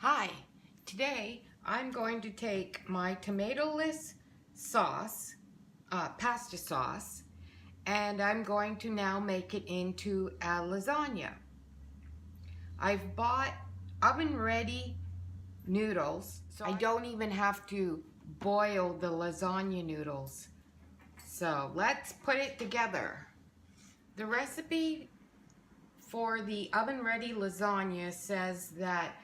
Hi, today I'm going to take my tomato-less sauce, pasta sauce, and I'm going to now make it into a lasagna. I've bought oven-ready noodles, so I don't even have to boil the lasagna noodles. So let's put it together. The recipe for the oven-ready lasagna says that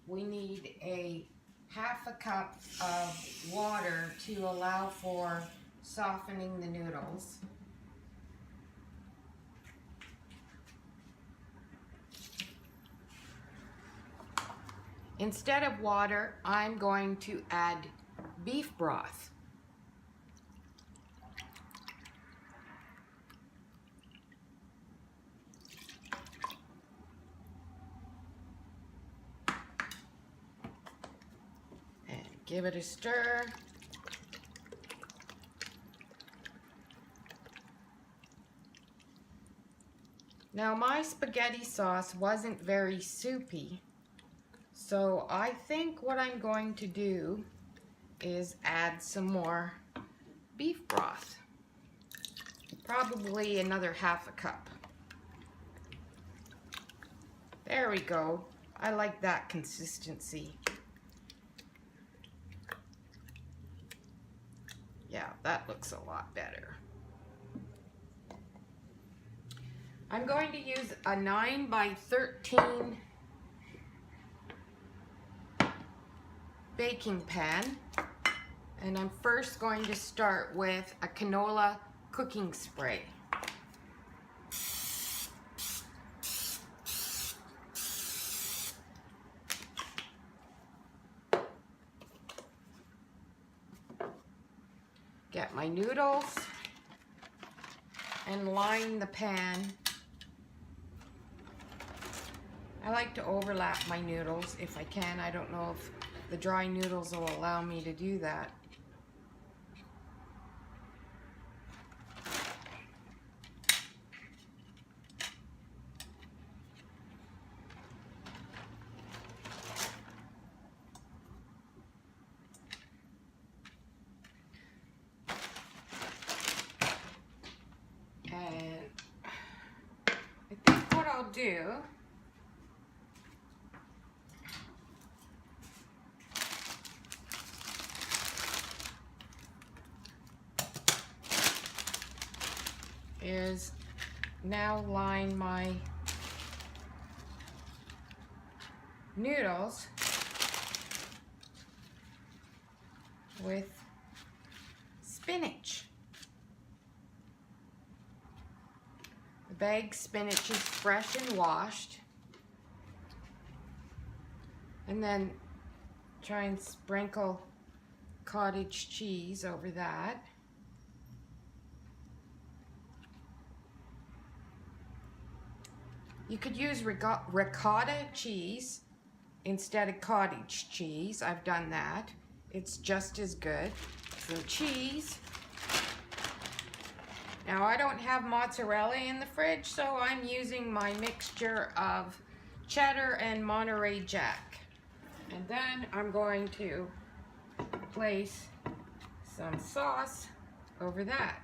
we need a half a cup of water to allow for softening the noodles. Instead of water, I'm going to add beef broth. Give it a stir. Now my spaghetti sauce wasn't very soupy, so I think what I'm going to do is add some more beef broth. Probably another half a cup. There we go. I like that consistency. Yeah, that looks a lot better. I'm going to use a 9 by 13 baking pan, and I'm first going to start with a canola cooking spray. Get my noodles and line the pan. I like to overlap my noodles if I can. I don't know if the dry noodles will allow me to do that. I think what I'll do is now line my noodles with spinach. The bagged spinach is fresh and washed. And then try and sprinkle cottage cheese over that. You could use ricotta cheese instead of cottage cheese. I've done that. It's just as good. So cheese. Now I don't have mozzarella in the fridge, so I'm using my mixture of cheddar and Monterey Jack. And then I'm going to place some sauce over that.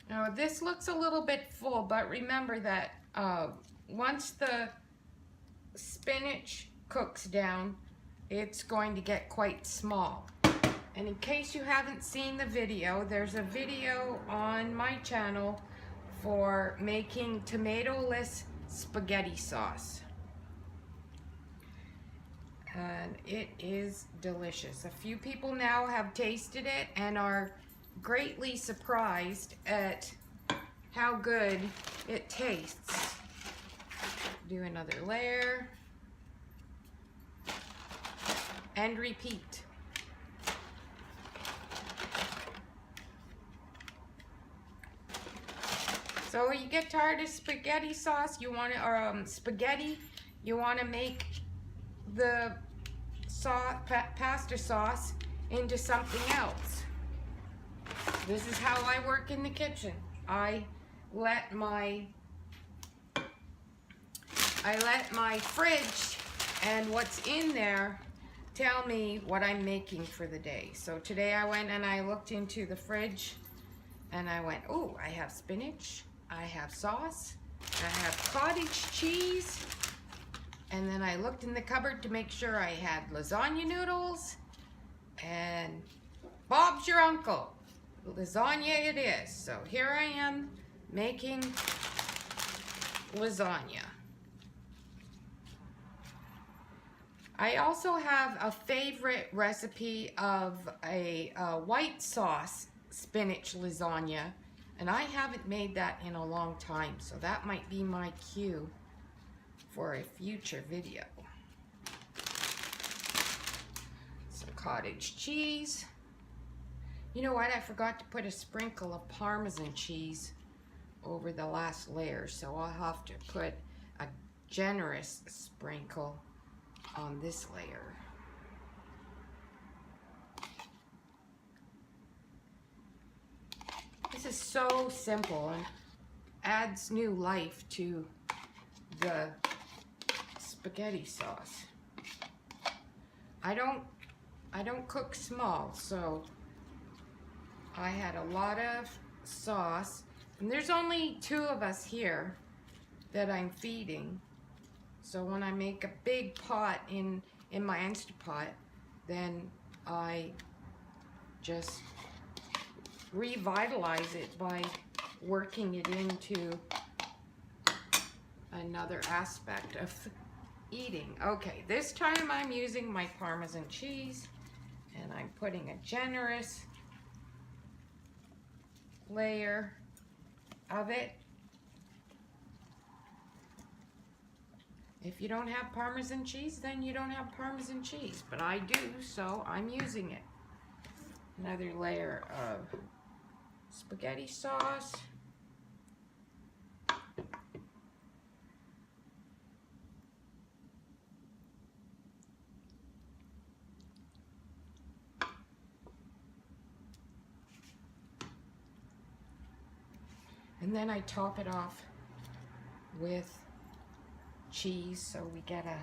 Now this looks a little bit full, but remember that once the spinach cooks down, it's going to get quite small. And in case you haven't seen the video, there's a video on my channel for making tomato-less spaghetti sauce. And it is delicious. A few people now have tasted it and are greatly surprised at how good it tastes. Do another layer and repeat. So when you get tired of spaghetti sauce, you want to, or spaghetti, you want to make the pasta sauce into something else. This is how I work in the kitchen. I let my fridge and what's in there tell me what I'm making for the day. So today I went and I looked into the fridge and I went, oh, I have spinach, I have sauce, I have cottage cheese, and then I looked in the cupboard to make sure I had lasagna noodles, and Bob's your uncle. Lasagna it is. So here I am making lasagna. I also have a favorite recipe of a white sauce spinach lasagna, and I haven't made that in a long time, so that might be my cue for a future video. Some cottage cheese. You know what? I forgot to put a sprinkle of Parmesan cheese over the last layer, so I'll have to put a generous sprinkle on this layer. This is so simple and adds new life to the spaghetti sauce. I don't cook small, so I had a lot of sauce, and there's only 2 of us here that I'm feeding. So when I make a big pot in my Instapot, then I just revitalize it by working it into another aspect of eating. Okay, this time I'm using my Parmesan cheese, and I'm putting a generous layer of it. If you don't have Parmesan cheese, then you don't have Parmesan cheese, but I do, so I'm using it. Another layer of spaghetti sauce. And then I top it off with cheese, so we get a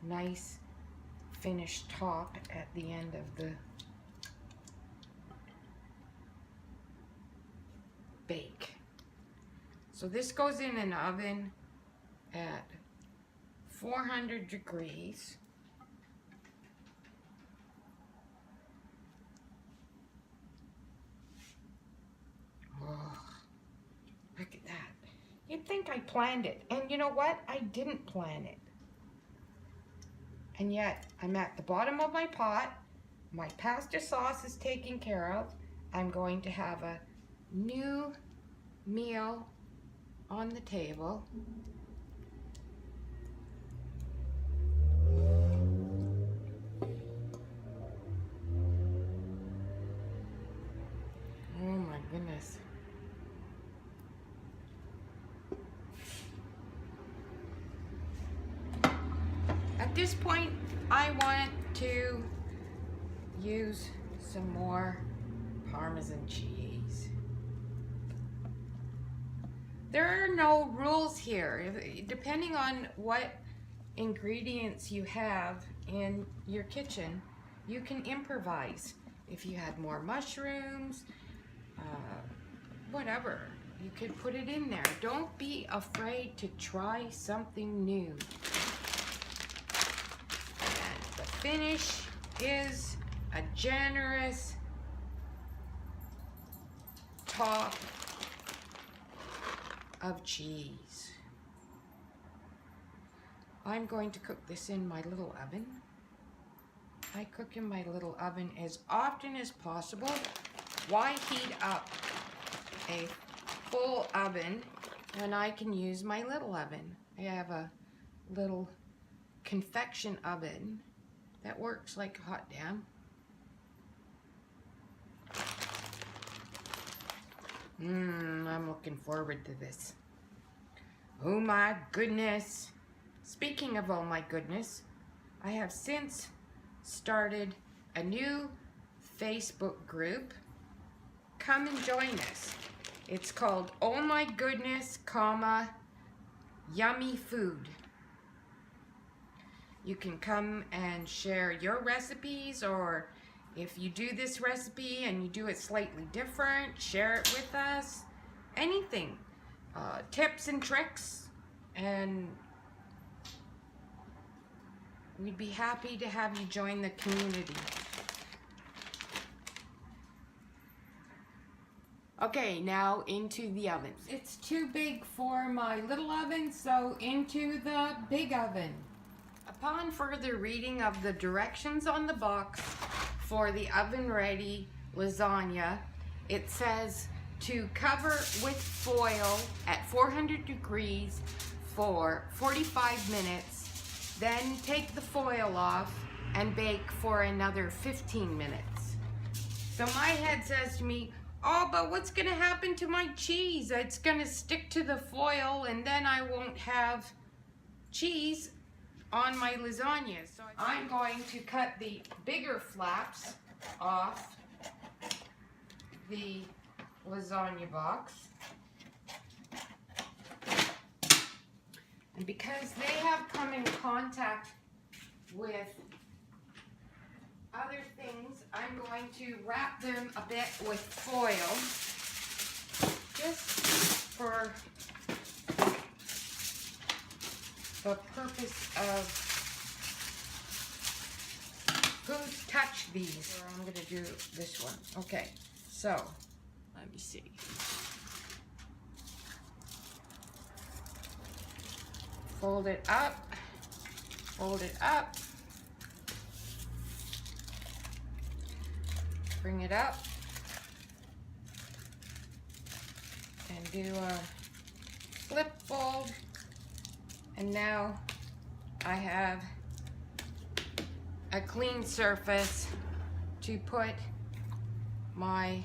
nice finished top at the end of the bake. So this goes in an oven at 400 degrees. Oh, look at that. You'd think I planned it. And you know what? I didn't plan it. And yet, I'm at the bottom of my pot. My pasta sauce is taken care of. I'm going to have a new meal on the table. Oh my goodness. At this point, I want to use some more Parmesan cheese. There are no rules here. Depending on what ingredients you have in your kitchen, you can improvise. If you had more mushrooms, whatever, you could put it in there. Don't be afraid to try something new. And the finish is a generous top of cheese. I'm going to cook this in my little oven. I cook in my little oven as often as possible. Why heat up a full oven when I can use my little oven? I have a little convection oven that works like a hot damn. I'm looking forward to this. Oh my goodness. Speaking of oh my goodness, I have since started a new Facebook group come and join us. It's called Oh My Goodness, Yummy Food. You can come and share your recipes, or if you do this recipe and you do it slightly different, share it with us. Anything. Tips and tricks, and we'd be happy to have you join the community. Okay, now into the oven. It's too big for my little oven, so into the big oven. Upon further reading of the directions on the box for the oven-ready lasagna, it says to cover with foil at 400 degrees for 45 minutes, then take the foil off and bake for another 15 minutes. So my head says to me, oh, but what's gonna happen to my cheese? It's gonna stick to the foil and then I won't have cheese on my lasagna. So I'm going to cut the bigger flaps off the lasagna box. And because they have come in contact with other things, I'm going to wrap them a bit with foil, just for the purpose of who's touched these. Or I'm going to do this one. Okay, so let me see. Fold it up, fold it up, bring it up, and do a flip fold. And now I have a clean surface to put my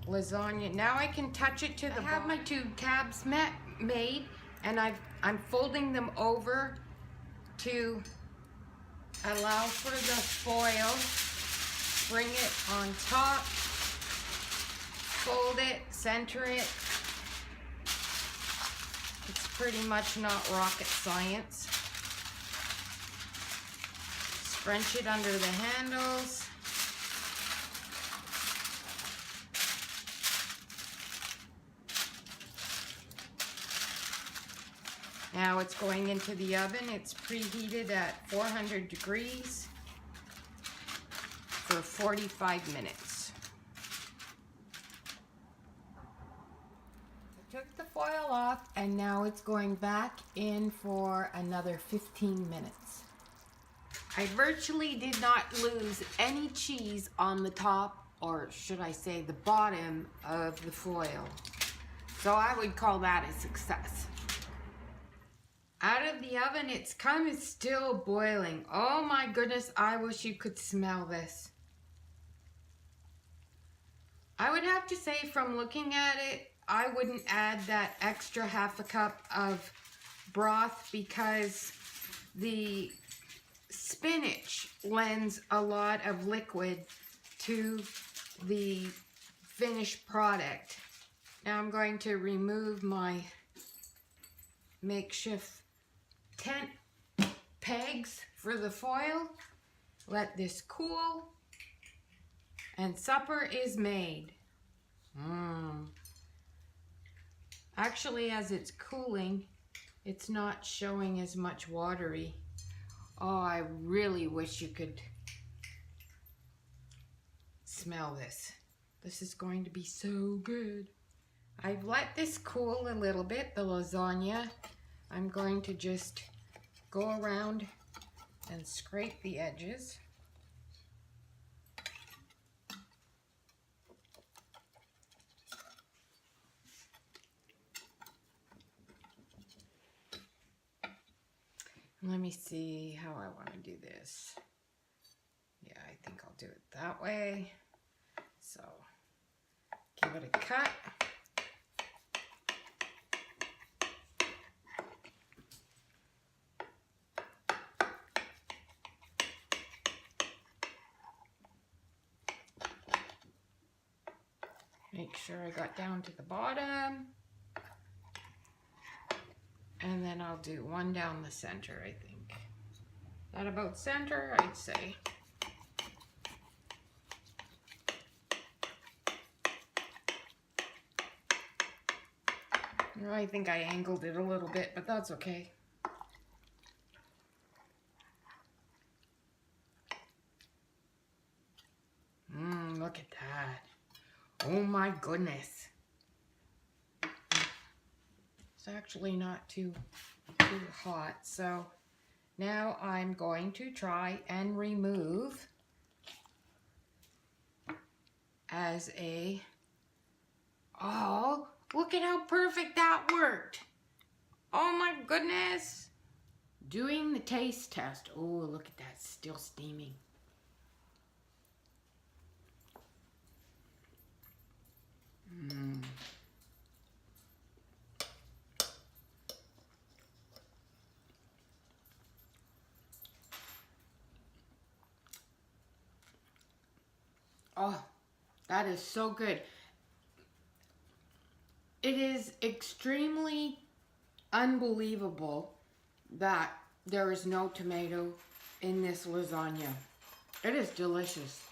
lasagna. Now I can touch it to the bottom. I have my two tabs made, and I'm folding them over to allow for the foil. Bring it on top, fold it, center it. It's pretty much not rocket science. Scrunch it under the handles. Now it's going into the oven. It's preheated at 400 degrees for 45 minutes. I took the foil off and now it's going back in for another 15 minutes. I virtually did not lose any cheese on the top, or should I say the bottom of the foil. So I would call that a success. Out of the oven, it's kind of still boiling. Oh my goodness, I wish you could smell this. I would have to say, from looking at it, I wouldn't add that extra half a cup of broth because the spinach lends a lot of liquid to the finished product. Now I'm going to remove my makeshift tent pegs for the foil. Let this cool, and supper is made. Actually, as it's cooling, it's not showing as much watery. Oh, I really wish you could smell this. This is going to be so good. I've let this cool a little bit, the lasagna. I'm going to just go around and scrape the edges. Let me see how I want to do this. Yeah, I think I'll do it that way. So, give it a cut. Make sure I got down to the bottom. And then I'll do one down the center, I think. That about center, I'd say. I think I angled it a little bit, but that's okay. Look at that. Oh my goodness. It's actually not too hot. So now I'm going to try and remove as a, oh, look at how perfect that worked. Oh my goodness. Doing the taste test. Oh, look at that, still steaming. Oh, that is so good. It is extremely unbelievable that there is no tomato in this lasagna. It is delicious.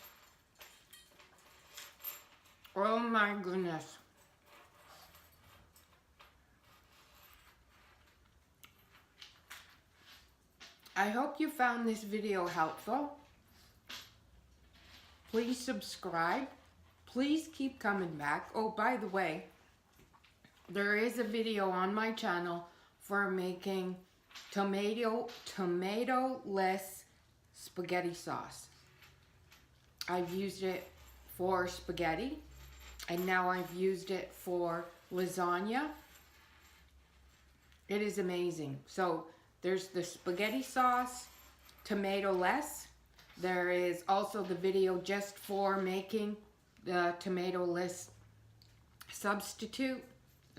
Oh my goodness. I hope you found this video helpful. Please subscribe. Please keep coming back. Oh, by the way, there is a video on my channel for making tomato-less spaghetti sauce. I've used it for spaghetti, and now I've used it for lasagna. It is amazing. So there's the spaghetti sauce, tomato-less. There is also the video just for making the tomato-less substitute,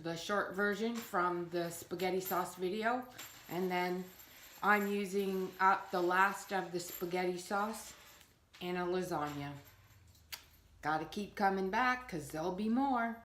the short version from the spaghetti sauce video. And then I'm using up the last of the spaghetti sauce in a lasagna. Gotta keep coming back because there'll be more.